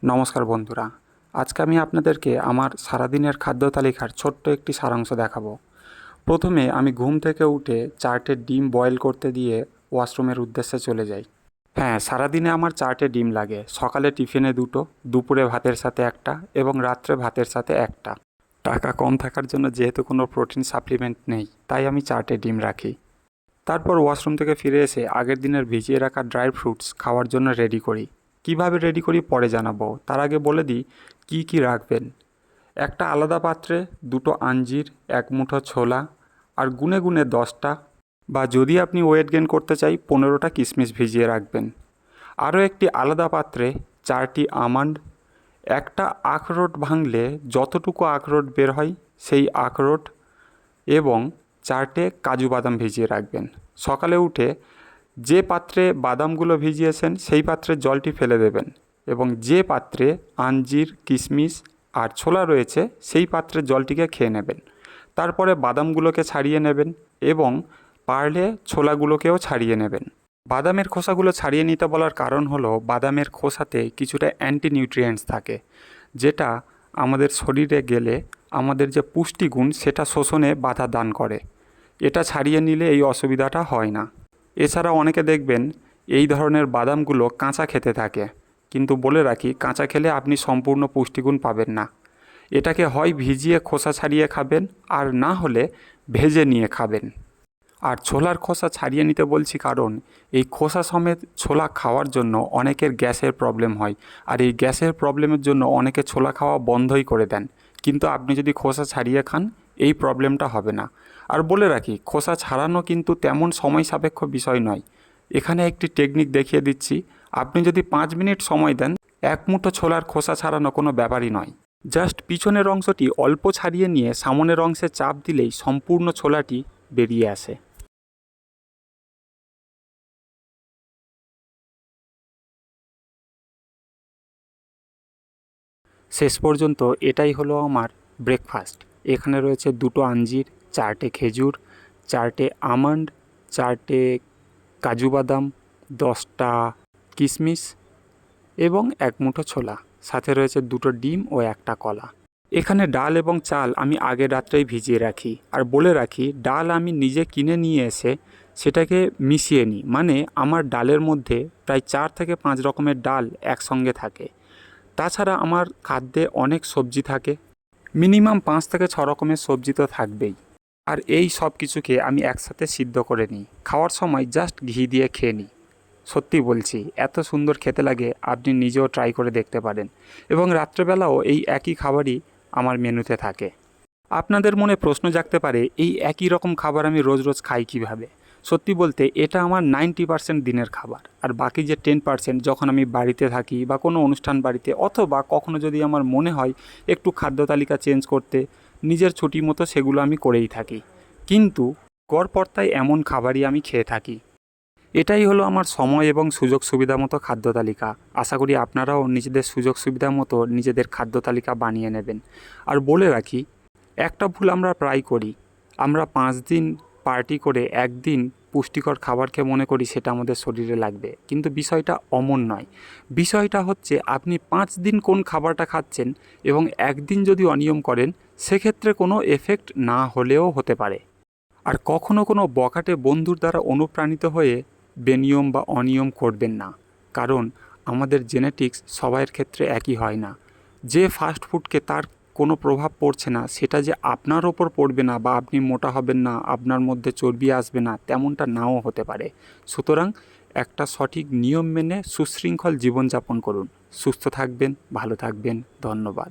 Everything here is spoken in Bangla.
নমস্কার বন্ধুরা, আজকে আমি আপনাদেরকে আমার সারাদিনের খাদ্য তালিকার ছোট্ট একটি সারাংশ দেখাবো। প্রথমে আমি ঘুম থেকে উঠে 4টে ডিম বয়েল করতে দিয়ে ওয়াশরুমের উদ্দেশ্যে চলে যাই। হ্যাঁ, সারাদিনে আমার 4টে ডিম লাগে। সকালে টিফিনে 2টো, দুপুরে ভাতের সাথে একটা এবং রাত্রে ভাতের সাথে একটা। টাকা কম থাকার জন্য যেহেতু কোনো প্রোটিন সাপ্লিমেন্ট নেই, তাই আমি 4টে ডিম রাখি। তারপর ওয়াশরুম থেকে ফিরে এসে আগের দিনের ভিজিয়ে রাখা ড্রাই ফ্রুটস খাওয়ার জন্য রেডি করি। কিভাবে রেডি করি পরে জানাবো, তার আগে বলে দিই কী কী রাখবেন। একটা আলাদা পাত্রে 2টো আঞ্জির, 1 মুঠো ছোলা আর গুনে গুনে 10টা বা যদি আপনি ওয়েট গেইন করতে চাই 15টা কিশমিশ ভিজিয়ে রাখবেন। আরও একটি আলাদা পাত্রে 4টি আমন্ড, একটা আখরোট ভাঙলে যতটুকু আখরোট বের হয় সেই আখরোট এবং 4টে কাজু বাদাম ভিজিয়ে রাখবেন। সকালে উঠে যে পাত্রে বাদামগুলো ভিজিয়েছেন সেই পাত্রে জলটি ফেলে দেবেন এবং যে পাত্রে আঞ্জির, কিশমিশ আর ছোলা রয়েছে সেই পাত্রে জলটিকে খেয়ে নেবেন। তারপরে বাদামগুলোকে ছাড়িয়ে নেবেন এবং পারলে ছোলাগুলোকেও ছাড়িয়ে নেবেন। বাদামের খোসাগুলো ছাড়িয়ে নিতে বলার কারণ হলো বাদামের খোসাতে কিছুটা অ্যান্টি নিউট্রিয়েন্টস থাকে, যেটা আমাদের শরীরে গেলে আমাদের যে পুষ্টিগুণ সেটা শোষণে বাধা দান করে। এটা ছাড়িয়ে নিলে এই অসুবিধাটা হয় না। এছাড়া অনেকে দেখবেন এই ধরনের বাদামগুলো কাঁচা খেতে থাকে, কিন্তু বলে রাখি কাঁচা খেলে আপনি সম্পূর্ণ পুষ্টিগুণ পাবেন না। এটাকে হয় ভিজিয়ে খোসা ছাড়িয়ে খাবেন আর না হলে ভেজে নিয়ে খাবেন। আর ছোলার খোসা ছাড়িয়ে নিতে বলছি কারণ এই খোসা সমেত ছোলা খাওয়ার জন্য অনেকের গ্যাসের প্রবলেম হয়, আর এই গ্যাসের প্রবলেমের জন্য অনেকে ছোলা খাওয়া বন্ধই করে দেন। কিন্তু আপনি যদি খোসা ছাড়িয়ে খান এই প্রবলেমটা হবে না। আর বলে রাখি খোসা ছাড়ানো কিন্তু তেমন সময় সাপেক্ষ বিষয় নয়। এখানে একটি টেকনিক দেখিয়ে দিচ্ছি। আপনি যদি 5 মিনিট সময় দেন, 1 মুঠো ছোলার খোসা ছাড়ানো কোনো ব্যাপারই নয়। জাস্ট পিছনের অংশটি অল্প ছাড়িয়ে নিয়ে সামনের অংশে চাপ দিলেই সম্পূর্ণ ছোলাটি বেরিয়ে আসে। শেষ পর্যন্ত এটাই হলো আমার ব্রেকফাস্ট। এখানে রয়েছে 2টো আঞ্জির, 4টে খেজুর, 4টে আমন্ড, 4টে কাজু বাদাম, 10টা কিশমিশ এবং 1 মুঠো ছোলা। সাথে রয়েছে 2টো ডিম ও একটা কলা। এখানে ডাল এবং চাল আমি আগের রাত্রেই ভিজিয়ে রাখি। আর বলে রাখি ডাল আমি নিজে কিনে নিয়ে এসে সেটাকে মিশিয়ে নিই, মানে আমার ডালের মধ্যে প্রায় 4 থেকে 5 রকমের ডাল একসঙ্গে থাকে। তাছাড়া আমার খাদ্যে অনেক সবজি থাকে, মিনিমাম 5 থেকে 6 রকমের সবজি তো থাকবেই। আর এই সব কিছুকে আমি একসাথে সিদ্ধ করে নিই। খাওয়ার সময় জাস্ট ঘি দিয়ে খেয়ে নিই। সত্যি বলছি এত সুন্দর খেতে লাগে, আপনি নিজেও ট্রাই করে দেখতে পারেন। এবং রাত্রেবেলাও এই একই খাবারই আমার মেনুতে থাকে। আপনাদের মনে প্রশ্ন জাগতে পারে এই একই রকম খাবার আমি রোজ রোজ খাই কীভাবে। সত্যি বলতে এটা আমার 90% দিনের খাবার, আর বাকি যে 10% যখন আমি বাড়িতে থাকি বা কোনো অনুষ্ঠান বাড়িতে, অথবা কখনো যদি আমার মনে হয় একটু খাদ্য তালিকা চেঞ্জ করতে, নিজের ছুটি মতো সেগুলো আমি করেই থাকি। কিন্তু গড়পড়তায় এমন খাবারই আমি খেয়ে থাকি। এটাই হলো আমার সময় এবং সুযোগ সুবিধা মতো খাদ্য তালিকা। আশা করি আপনারাও নিজেদের সুযোগ সুবিধা মতো নিজেদের খাদ্য তালিকা বানিয়ে নেবেন। আর বলে রাখি একটা ভুল আমরা প্রায় করি, আমরা 5 দিন পার্টি করে একদিন পুষ্টিকর খাবার খেয়ে মনে করি সেটা আমাদের শরীরে লাগবে, কিন্তু বিষয়টা অমন নয়। বিষয়টা হচ্ছে আপনি 5 দিন কোন খাবারটা খাচ্ছেন এবং একদিন যদি অনিয়ম করেন সেক্ষেত্রে কোনো এফেক্ট না হলেও হতে পারে। আর কখনো কোনো বখাটে বন্ধুর দ্বারা অনুপ্রাণিত হয়ে বেনিয়ম বা অনিয়ম করবেন না, কারণ আমাদের জেনেটিক্স সবাইয়ের ক্ষেত্রে একই হয় না। যে ফাস্ট ফুডকে তার কোনো প্রভাব পড়ছে না সেটা যে আপনার ওপর পড়বে না বা আপনি মোটা হবেন না, আপনার মধ্যে চর্বি আসবে না, তেমনটা নাও হতে পারে। সুতরাং একটা সঠিক নিয়ম মেনে সুশৃঙ্খল জীবনযাপন করুন। সুস্থ থাকবেন, ভালো থাকবেন। ধন্যবাদ।